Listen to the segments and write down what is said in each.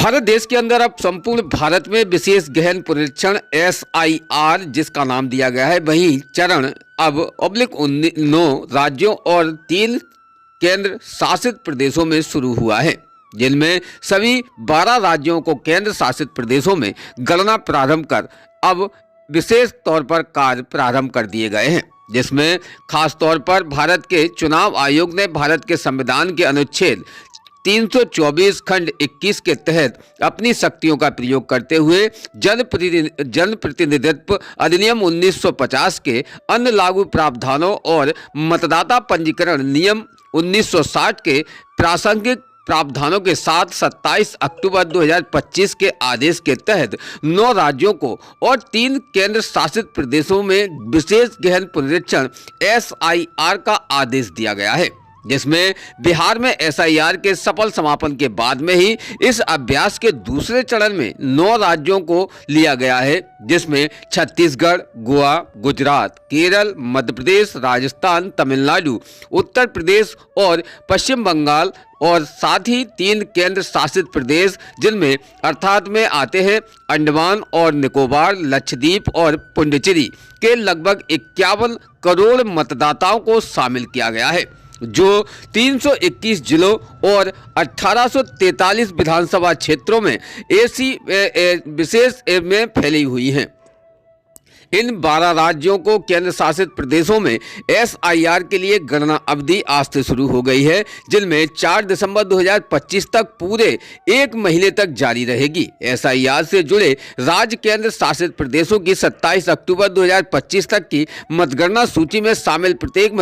भारत देश के अंदर अब संपूर्ण भारत में विशेष गहन पुनरीक्षण SIR जिसका नाम दिया गया है, वही चरण अब /9 राज्यों और 3 केंद्र शासित प्रदेशों में शुरू हुआ है, जिनमें सभी 12 राज्यों को केंद्र शासित प्रदेशों में गणना प्रारंभ कर अब विशेष तौर पर कार्य प्रारंभ कर दिए गए हैं, जिसमें खास तौर पर भारत के चुनाव आयोग ने भारत के संविधान के अनुच्छेद 324 खंड 21 के तहत अपनी शक्तियों का प्रयोग करते हुए जनप्रतिनिधित्व अधिनियम 1950 के अन्य लागू प्रावधानों और मतदाता पंजीकरण नियम 1960 के प्रासंगिक प्रावधानों के साथ 27 अक्टूबर 2025 के आदेश के तहत 9 राज्यों को और 3 केंद्र शासित प्रदेशों में विशेष गहन पुनरीक्षण SIR का आदेश दिया गया है, जिसमें बिहार में SIR के सफल समापन के बाद में ही इस अभ्यास के दूसरे चरण में 9 राज्यों को लिया गया है, जिसमें छत्तीसगढ़, गोवा, गुजरात, केरल, मध्य प्रदेश, राजस्थान, तमिलनाडु, उत्तर प्रदेश और पश्चिम बंगाल और साथ ही 3 केंद्र शासित प्रदेश जिनमें अर्थात में आते हैं अंडमान और निकोबार, लक्षद्वीप और पुडुचेरी के लगभग 51 करोड़ मतदाताओं को शामिल किया गया है, जो 321 जिलों और 1843 विधानसभा क्षेत्रों में ऐसी विशेष में फैली हुई हैं। इन 12 राज्यों को केंद्र शासित प्रदेशों में SIR के लिए गणना अवधि आज से शुरू हो गई है, जिनमें 4 दिसंबर 2025 तक पूरे 1 महीने तक जारी रहेगी। SIR से जुड़े राज्य केंद्र शासित प्रदेशों की 27 अक्टूबर 2025 तक की मतगणना सूची में शामिल प्रत्येक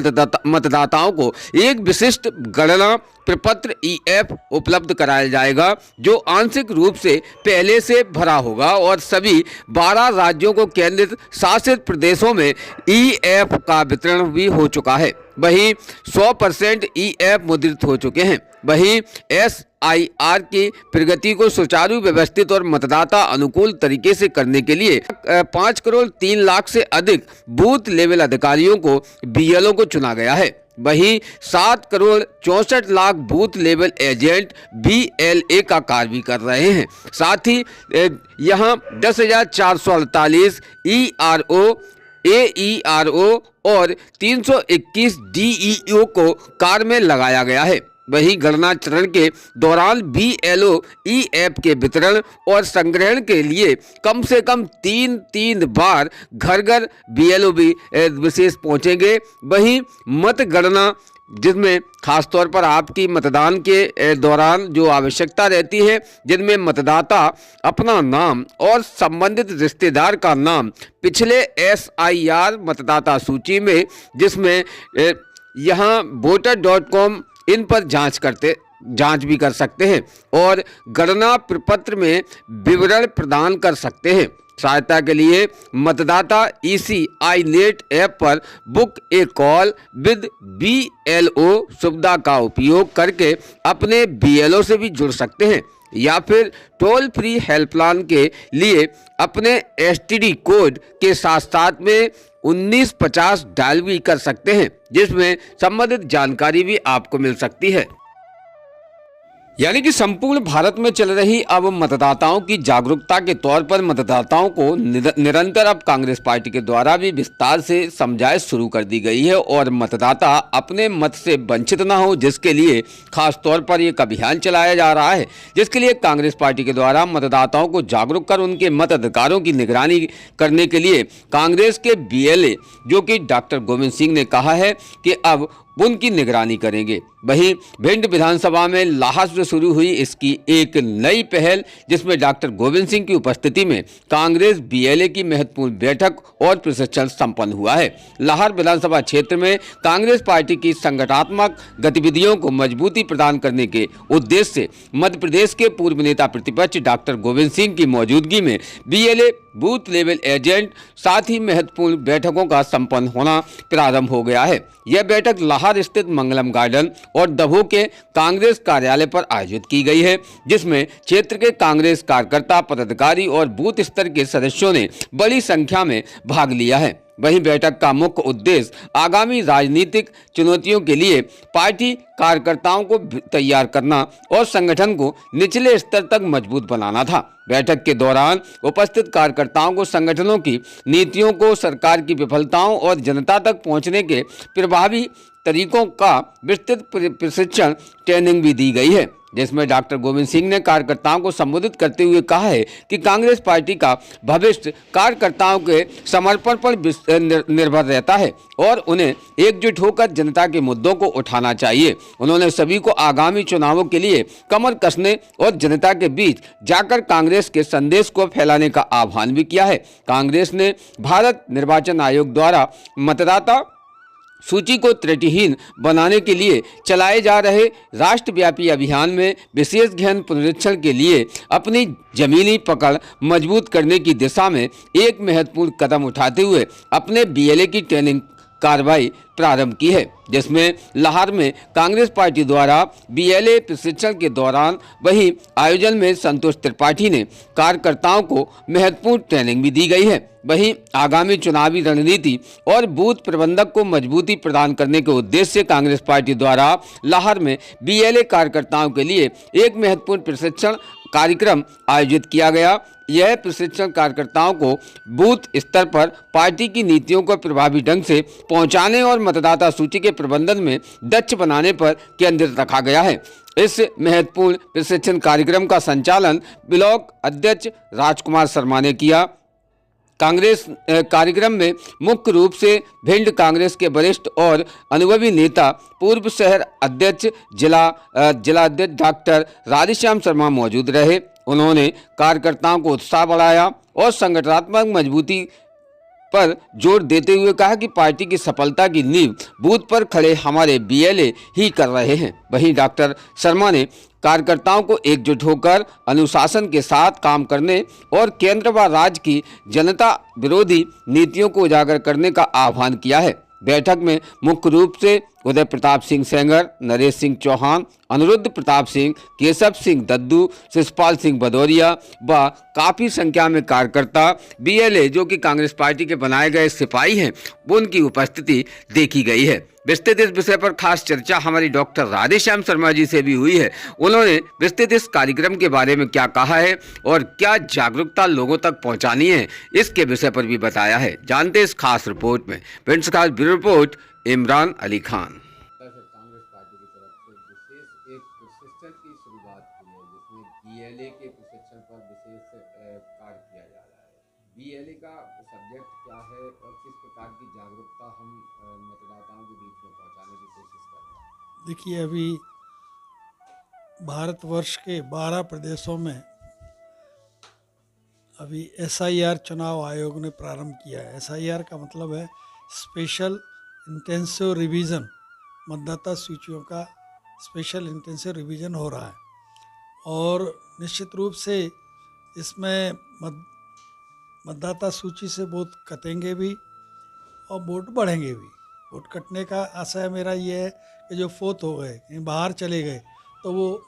मतदाताओं को एक विशिष्ट गणना प्रपत्र EF उपलब्ध कराया जाएगा, जो आंशिक रूप से पहले से भरा होगा और सभी 12 राज्यों को केंद्र शासित प्रदेशों में EF का वितरण भी हो चुका है। वहीं 100% EF मुद्रित हो चुके हैं। वहीं SIR की प्रगति को सुचारू, व्यवस्थित और मतदाता अनुकूल तरीके से करने के लिए 5 करोड़ 3 लाख से अधिक बूथ लेवल अधिकारियों को BLO को चुना गया है। वहीं 7 crore 64 lakh booth level agent BLA का कार्य भी कर रहे हैं। साथ ही यहां 10,448 ERO, AERO और 321 DEO को कार्य में लगाया गया है। वहीं गणना चरण के दौरान BLO EF के वितरण और संग्रहण के लिए कम से कम 3 बार घर घर BLO भी विशेष पहुंचेंगे। वहीं मतगणना जिसमें खासतौर पर आपकी मतदान के दौरान जो आवश्यकता रहती है, जिनमें मतदाता अपना नाम और संबंधित रिश्तेदार का नाम पिछले SIR मतदाता सूची में, जिसमें यहाँ voter.com इन पर जांच भी कर सकते हैं और गणना प्रपत्र में विवरण प्रदान कर सकते हैं। सहायता के लिए मतदाता ECI नेट ऐप पर book A call with BLO सुविधा का उपयोग करके अपने BLO से भी जुड़ सकते हैं, या फिर टोल फ्री हेल्पलाइन के लिए अपने STD कोड के साथ साथ में 1950 डायल भी कर सकते हैं, जिसमें संबंधित जानकारी भी आपको मिल सकती है। यानी कि संपूर्ण भारत में चल रही अब मतदाताओं की जागरूकता के तौर पर मतदाताओं को निरंतर अब कांग्रेस पार्टी के द्वारा भी विस्तार से समझाइश शुरू कर दी गई है और मतदाता अपने मत से वंचित ना हो, जिसके लिए खास तौर पर एक अभियान चलाया जा रहा है, जिसके लिए कांग्रेस पार्टी के द्वारा मतदाताओं को जागरूक कर उनके मताधिकारों की निगरानी करने के लिए कांग्रेस के BLA जो कि डॉक्टर गोविंद सिंह ने कहा है कि अब उनकी निगरानी करेंगे। वहीं भिंड विधानसभा में लाहौर से शुरू हुई इसकी एक नई पहल, जिसमें डॉक्टर गोविंद सिंह की उपस्थिति में कांग्रेस BLA की महत्वपूर्ण बैठक और प्रशिक्षण संपन्न हुआ है। लाहौर विधानसभा क्षेत्र में कांग्रेस पार्टी की संगठनात्मक गतिविधियों को मजबूती प्रदान करने के उद्देश्य से मध्य प्रदेश के पूर्व नेता प्रतिपक्ष डॉक्टर गोविंद सिंह की मौजूदगी में BLA बूथ लेवल एजेंट साथ ही महत्वपूर्ण बैठकों का संपन्न होना प्रारंभ हो गया है। यह बैठक लाहौर स्थित मंगलम गार्डन और दमोह के कांग्रेस कार्यालय पर आयोजित की गई है, जिसमें क्षेत्र के कांग्रेस कार्यकर्ता, पदाधिकारी और बूथ स्तर के सदस्यों ने बड़ी संख्या में भाग लिया है। वहीं बैठक का मुख्य उद्देश्य आगामी राजनीतिक चुनौतियों के लिए पार्टी कार्यकर्ताओं को तैयार करना और संगठन को निचले स्तर तक मजबूत बनाना था। बैठक के दौरान उपस्थित कार्यकर्ताओं को संगठनों की नीतियों को, सरकार की विफलताओं और जनता तक पहुंचने के प्रभावी तरीकों का विस्तृत प्रशिक्षण ट्रेनिंग भी दी गई है, जिसमें डॉक्टर गोविंद सिंह ने कार्यकर्ताओं को संबोधित करते हुए कहा है कि कांग्रेस पार्टी का भविष्य कार्यकर्ताओं के समर्पण पर निर्भर रहता है और उन्हें एकजुट होकर जनता के मुद्दों को उठाना चाहिए। उन्होंने सभी को आगामी चुनावों के लिए कमर कसने और जनता के बीच जाकर कांग्रेस के संदेश को फैलाने का आह्वान भी किया है। कांग्रेस ने भारत निर्वाचन आयोग द्वारा मतदाता सूची को त्रुटिहीन बनाने के लिए चलाए जा रहे राष्ट्रव्यापी अभियान में विशेष गहन पुनरीक्षण के लिए अपनी जमीनी पकड़ मजबूत करने की दिशा में एक महत्वपूर्ण कदम उठाते हुए अपने बीएलए की ट्रेनिंग कार्रवाई प्रारंभ की है, जिसमें लाहौर में कांग्रेस पार्टी द्वारा बीएलए प्रशिक्षण के दौरान वही आयोजन में संतोष त्रिपाठी ने कार्यकर्ताओं को महत्वपूर्ण ट्रेनिंग भी दी गई है। वहीं आगामी चुनावी रणनीति और बूथ प्रबंधक को मजबूती प्रदान करने के उद्देश्य से कांग्रेस पार्टी द्वारा लाहौर में बीएलए कार्यकर्ताओं के लिए एक महत्वपूर्ण प्रशिक्षण कार्यक्रम आयोजित किया गया। यह प्रशिक्षण कार्यकर्ताओं को बूथ स्तर पर पार्टी की नीतियों को प्रभावी ढंग से पहुंचाने और मतदाता सूची के प्रबंधन में दक्ष बनाने पर केंद्रित रखा गया है। इस महत्वपूर्ण प्रशिक्षण कार्यक्रम का संचालन ब्लॉक अध्यक्ष राजकुमार शर्मा ने किया। कांग्रेस कार्यक्रम में मुख्य रूप से भिंड कांग्रेस के वरिष्ठ और अनुभवी नेता, पूर्व शहर अध्यक्ष, जिला अध्यक्ष डॉक्टर राधेश्याम शर्मा मौजूद रहे। उन्होंने कार्यकर्ताओं को उत्साह बढ़ाया और संगठनात्मक मजबूती पर जोर देते हुए कहा कि पार्टी की सफलता की नींव बूथ पर खड़े हमारे बीएलए ही कर रहे हैं। वहीं डॉक्टर शर्मा ने कार्यकर्ताओं को एकजुट होकर अनुशासन के साथ काम करने और केंद्र व राज्य की जनता विरोधी नीतियों को उजागर करने का आह्वान किया है। बैठक में मुख्य रूप से उदय प्रताप सिंह सेंगर, नरेश सिंह चौहान, अनुरुद्ध प्रताप सिंह, केशव सिंह दद्दू, शिषपाल सिंह भदौरिया व काफ़ी संख्या में कार्यकर्ता बीएलए जो कि कांग्रेस पार्टी के बनाए गए सिपाही हैं, वो उनकी उपस्थिति देखी गई है। विस्तृत इस विषय पर खास चर्चा हमारी डॉक्टर राधेश्याम शर्मा जी से भी हुई है। उन्होंने विस्तृत इस कार्यक्रम के बारे में क्या कहा है और क्या जागरूकता लोगों तक पहुंचानी है, इसके विषय पर भी बताया है। जानते इस खास रिपोर्ट में। प्रिंस खास bureau report, Imran Ali Khan. Congress party की तरफ से विशेष एक प्रशिक्षण की शुरुआत की है, जिसमें बीएलए के प्रशिक्षण पर विशेष कार्य किया जा रहा है। बीएलए का सब्जेक्ट क्या है और किस प्रकार की जागरूकता हम मतदाताओं के बीच में पहुंचाने की कोशिश कर रहे हैं? देखिए, अभी भारतवर्ष के 12 प्रदेशों में अभी एसआईआर चुनाव आयोग ने प्रारंभ किया है। एसआईआर का मतलब है स्पेशल इंटेंसिव रिवीजन। मतदाता सूचियों का स्पेशल इंटेंसिव रिवीजन हो रहा है और निश्चित रूप से इसमें मतदाता सूची से वोट कटेंगे भी और वोट बढ़ेंगे भी। वोट कटने का आशय मेरा ये है कि जो फोत हो गए, कहीं बाहर चले गए, तो वो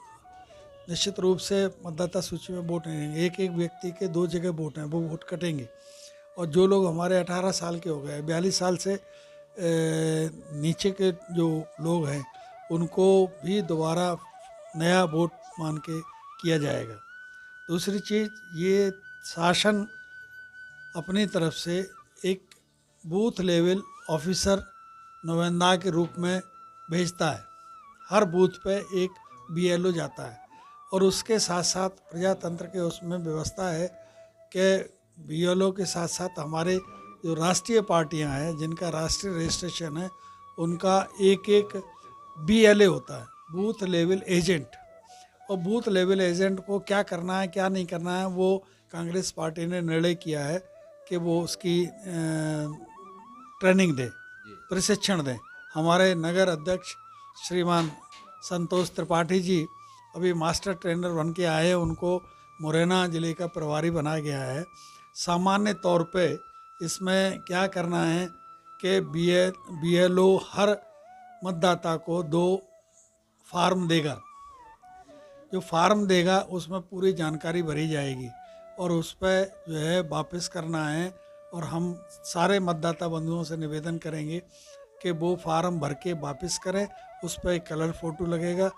निश्चित रूप से मतदाता सूची में वोट नहीं देंगे। एक एक व्यक्ति के 2 जगह वोट हैं, वो वोट कटेंगे। और जो लोग हमारे 18 साल के हो गए, 42 साल से नीचे के जो लोग हैं, उनको भी दोबारा नया वोट मान के किया जाएगा। दूसरी चीज़, ये शासन अपनी तरफ से एक बूथ लेवल ऑफिसर नुमाइंदा के रूप में भेजता है। हर बूथ पे एक बीएलओ जाता है और उसके साथ साथ प्रजातंत्र के उसमें व्यवस्था है कि बीएलओ के साथ साथ हमारे जो राष्ट्रीय पार्टियां हैं, जिनका राष्ट्रीय रजिस्ट्रेशन है, उनका एक एक बीएलए होता है, बूथ लेवल एजेंट। और बूथ लेवल एजेंट को क्या करना है, क्या नहीं करना है, वो कांग्रेस पार्टी ने निर्णय किया है कि वो उसकी ट्रेनिंग दे, प्रशिक्षण दें। हमारे नगर अध्यक्ष श्रीमान संतोष त्रिपाठी जी अभी मास्टर ट्रेनर बन के आए हैं। उनको मुरैना ज़िले का प्रभारी बनाया गया है। सामान्य तौर पे इसमें क्या करना है कि बीएलओ हर मतदाता को 2 फार्म देगा। जो फार्म देगा उसमें पूरी जानकारी भरी जाएगी और उस पर जो है वापस करना है और हम सारे मतदाता बंधुओं से निवेदन करेंगे कि वो फार्म भर के वापस करें, उस पर एक कलर फोटो लगेगा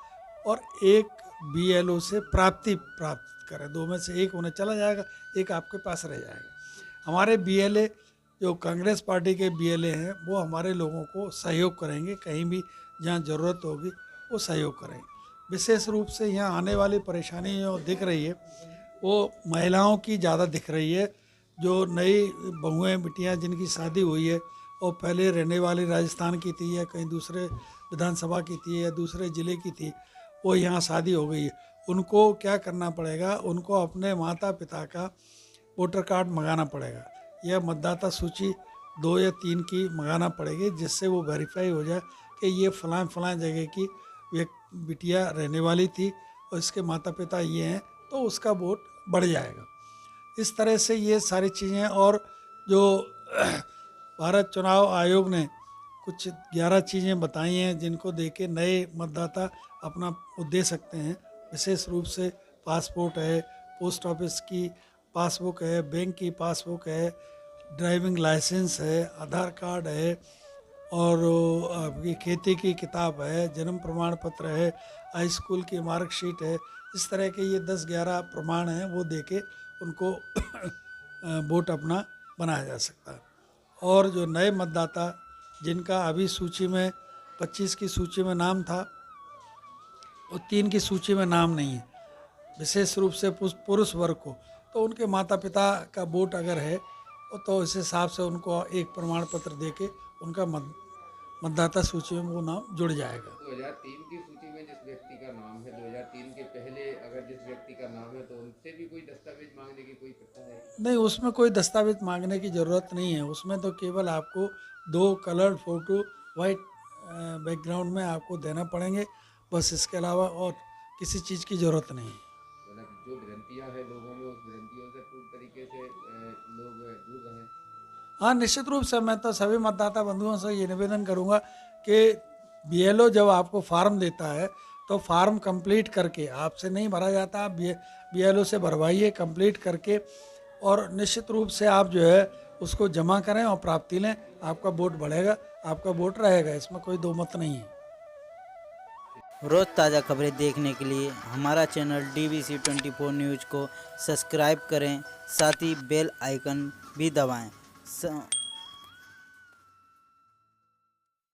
और एक BLO से प्राप्त करें। 2 में से एक उन्हें चला जाएगा, एक आपके पास रह जाएगा। हमारे BLA जो कांग्रेस पार्टी के BLA हैं वो हमारे लोगों को सहयोग करेंगे, कहीं भी जहाँ ज़रूरत होगी वो सहयोग करेंगे। विशेष रूप से यहाँ आने वाली परेशानी जो दिख रही है वो महिलाओं की ज़्यादा दिख रही है। जो नई बहुएँ बिटियाँ जिनकी शादी हुई है और पहले रहने वाली राजस्थान की थी या कहीं दूसरे विधानसभा की थी या दूसरे ज़िले की थी, वो यहाँ शादी हो गई है, उनको क्या करना पड़ेगा, उनको अपने माता पिता का वोटर कार्ड मंगाना पड़ेगा या मतदाता सूची 2 या 3 की मंगाना पड़ेगी, जिससे वो वेरीफाई हो जाए कि ये फलां जगह की बिटिया रहने वाली थी और इसके माता पिता ये हैं, तो उसका वोट बढ़ जाएगा। इस तरह से ये सारी चीज़ें और जो भारत चुनाव आयोग ने कुछ 11 चीज़ें बताई हैं जिनको देके नए मतदाता अपना वो दे सकते हैं। विशेष रूप से पासपोर्ट है, पोस्ट ऑफिस की पासबुक है, बैंक की पासबुक है, ड्राइविंग लाइसेंस है, आधार कार्ड है और आपकी खेती की किताब है, जन्म प्रमाण पत्र है, हाई स्कूल की मार्कशीट है। इस तरह के ये 10-11 प्रमाण हैं, वो देके उनको वोट अपना बनाया जा सकता है। और जो नए मतदाता जिनका अभी सूची में 25 की सूची में नाम था और 3 की सूची में नाम नहीं है, विशेष रूप से पुरुष वर्ग को, तो उनके माता पिता का वोट अगर है तो इस हिसाब से उनको एक प्रमाण पत्र देके उनका मतदाता सूची में वो नाम जुड़ जाएगा। 2003 की सूची में जिस व्यक्ति का नाम है, 2003 के पहले अगर जिस व्यक्ति का नाम है तो उनसे भी कोई दस्तावेज मांगने की कोई प्रथा है? नहीं, उसमें कोई दस्तावेज मांगने की ज़रूरत नहीं है। उसमें तो केवल आपको 2 कलर्ड फोटो वाइट बैकग्राउंड में आपको देना पड़ेंगे, बस। इसके अलावा और किसी चीज़ की ज़रूरत नहीं है। मतलब जो भ्रांतियाँ हैं लोगों में, उस भ्रांतियों से पूर्ण तरीके से लोग दूर रहें। हाँ, निश्चित रूप से मैं तो सभी मतदाता बंधुओं से ये निवेदन करूँगा कि BLO जब आपको फार्म देता है तो फार्म कंप्लीट करके, आपसे नहीं भरा जाता, आप BLO से भरवाइए कंप्लीट करके, और निश्चित रूप से आप जो है उसको जमा करें और प्राप्ति लें। आपका वोट बढ़ेगा, आपका वोट रहेगा, इसमें कोई दो मत नहीं है। रोज़ ताज़ा खबरें देखने के लिए हमारा चैनल DVC 24 न्यूज़ को सब्सक्राइब करें, साथ ही बेल आइकन भी दबाएं।